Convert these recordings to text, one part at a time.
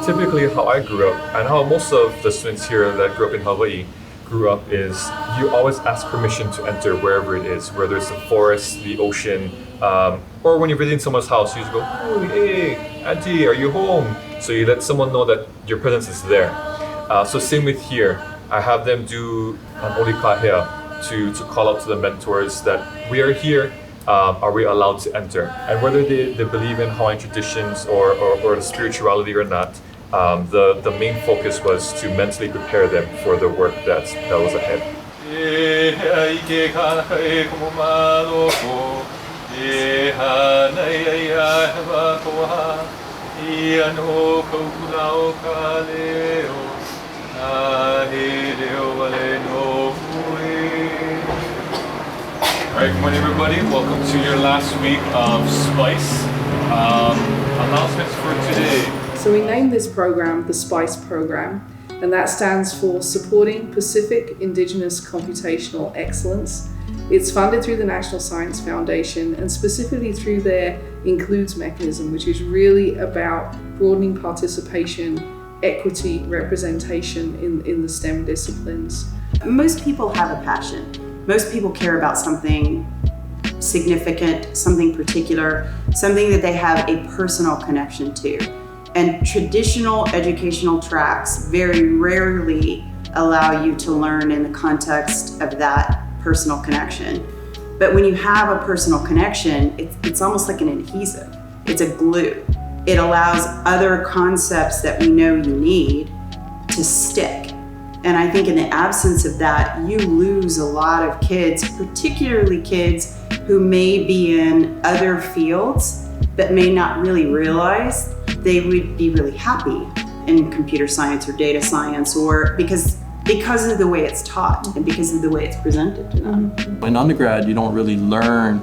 Typically, how I grew up, and how most of the students here that grew up in Hawaii grew up, is you always ask permission to enter wherever it is, whether it's the forest, the ocean, or when you're visiting someone's house, you just go, "Oh, hey, auntie, are you home?" So you let someone know that your presence is there. So same with here. I have them do an olikahea to call out to the mentors that we are here. Are we allowed to enter? And whether they believe in Hawaiian traditions or the spirituality or not, the main focus was to mentally prepare them for the work that was ahead. Alright, good morning everybody. Welcome to your last week of SPICE. Announcements for today. So we named this program the SPICE program, and that stands for Supporting Pacific Indigenous Computational Excellence. It's funded through the National Science Foundation and specifically through their Includes mechanism, which is really about broadening participation, equity, representation in the STEM disciplines. Most people have a passion. Most people care about something significant, something particular, something that they have a personal connection to. And traditional educational tracks very rarely allow you to learn in the context of that personal connection. But when you have a personal connection, it's almost like an adhesive. It's a glue. It allows other concepts that we know you need to stick. And I think in the absence of that, you lose a lot of kids, particularly kids who may be in other fields but may not really realize they would be really happy in computer science or data science, or because of the way it's taught and because of the way it's presented to them. In undergrad, you don't really learn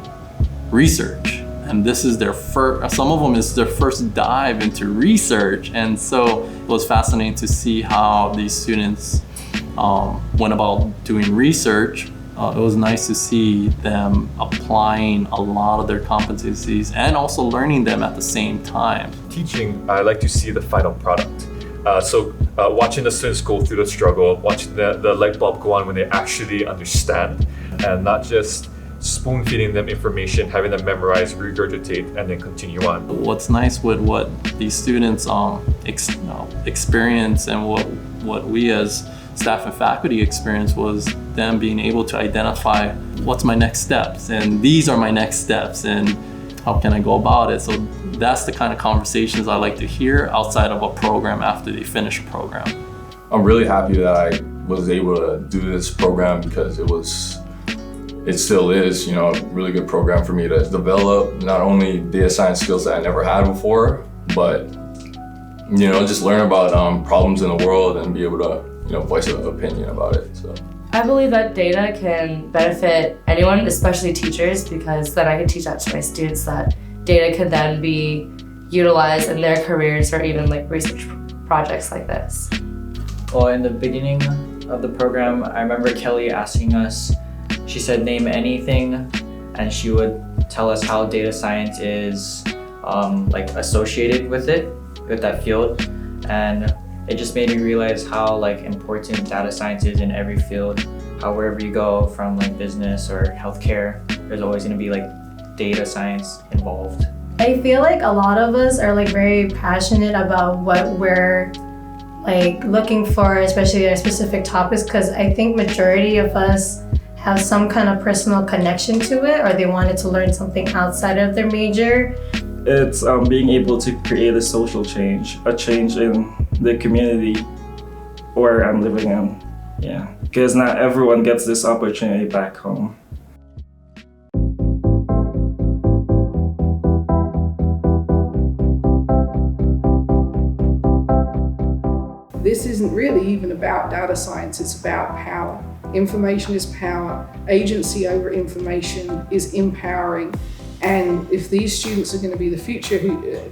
research. And this is their first, some of them is their first dive into research. And so it was fascinating to see how these students went about doing research. It was nice to see them applying a lot of their competencies and also learning them at the same time. Teaching, I like to see the final product. So watching the students go through the struggle, watching the light bulb go on when they actually understand, and not just spoon feeding them information, having them memorize, regurgitate, and then continue on. What's nice with what these students experience and what we as staff and faculty experience was them being able to identify what's my next steps, and these are my next steps, and how can I go about it? So that's the kind of conversations I like to hear outside of a program after they finish a program. I'm really happy that I was able to do this program because it still is, a really good program for me to develop not only data science skills that I never had before, but just learn about problems in the world and be able to voice an opinion about it. So I believe that data can benefit anyone, especially teachers, because then I can teach that to my students that data could then be utilized in their careers or even like research projects like this. Well, in the beginning of the program, I remember Kelly asking us, she said name anything, and she would tell us how data science is associated with that field. And it just made me realize how important data science is in every field. How wherever you go, from business or healthcare, there's always going to be data science involved. I feel like a lot of us are very passionate about what we're looking for, especially our specific topics, because I think majority of us have some kind of personal connection to it, or they wanted to learn something outside of their major. It's being able to create a social change, a change in the community where I'm living in. Yeah, because not everyone gets this opportunity back home. This isn't really even about data science, it's about power. Information is power. Agency over information is empowering. And if these students are going to be the future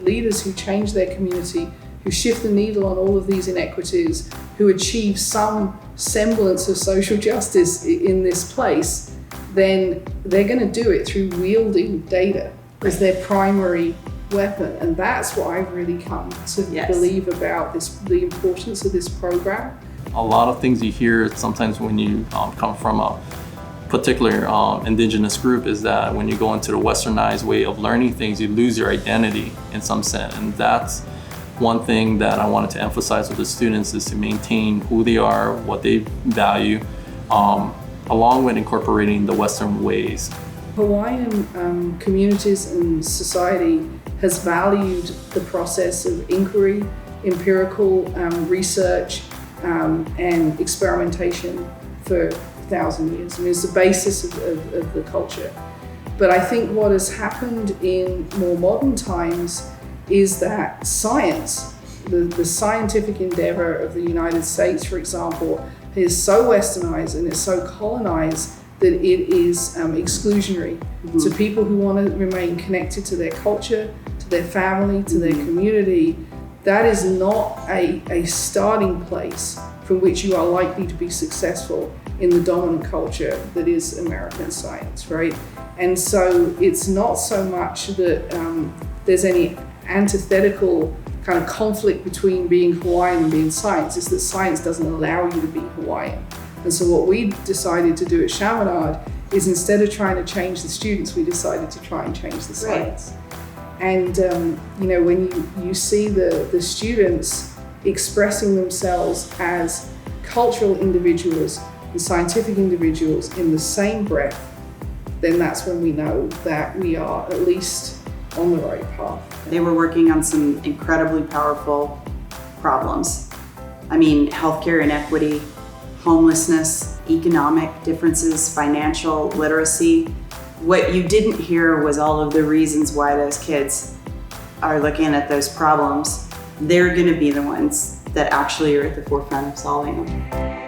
leaders who change their community, who shift the needle on all of these inequities, who achieve some semblance of social justice in this place, then they're going to do it through wielding data as their primary weapon. And that's what I've really come to believe about the importance of this program. A lot of things you hear sometimes when you come from a particular indigenous group is that when you go into the westernized way of learning things, you lose your identity in some sense. And that's one thing that I wanted to emphasize with the students, is to maintain who they are, what they value, along with incorporating the Western ways. Hawaiian communities and society has valued the process of inquiry, empirical research, and experimentation for 1,000 years. I mean, it's the basis of the culture. But I think what has happened in more modern times is that science, the scientific endeavor of the United States, for example, is so westernized and it's so colonized that it is exclusionary to people who want to remain connected to their culture, to their family, to their community. That is not a starting place from which you are likely to be successful in the dominant culture that is American science, right? And so it's not so much that there's any antithetical kind of conflict between being Hawaiian and being science. It's that science doesn't allow you to be Hawaiian. And so what we decided to do at Chaminade is, instead of trying to change the students, we decided to try and change the science. And when you see the students expressing themselves as cultural individuals and scientific individuals in the same breath, then that's when we know that we are at least on the right path. They were working on some incredibly powerful problems. I mean, healthcare inequity, homelessness, economic differences, financial literacy. What you didn't hear was all of the reasons why those kids are looking at those problems. They're going to be the ones that actually are at the forefront of solving them.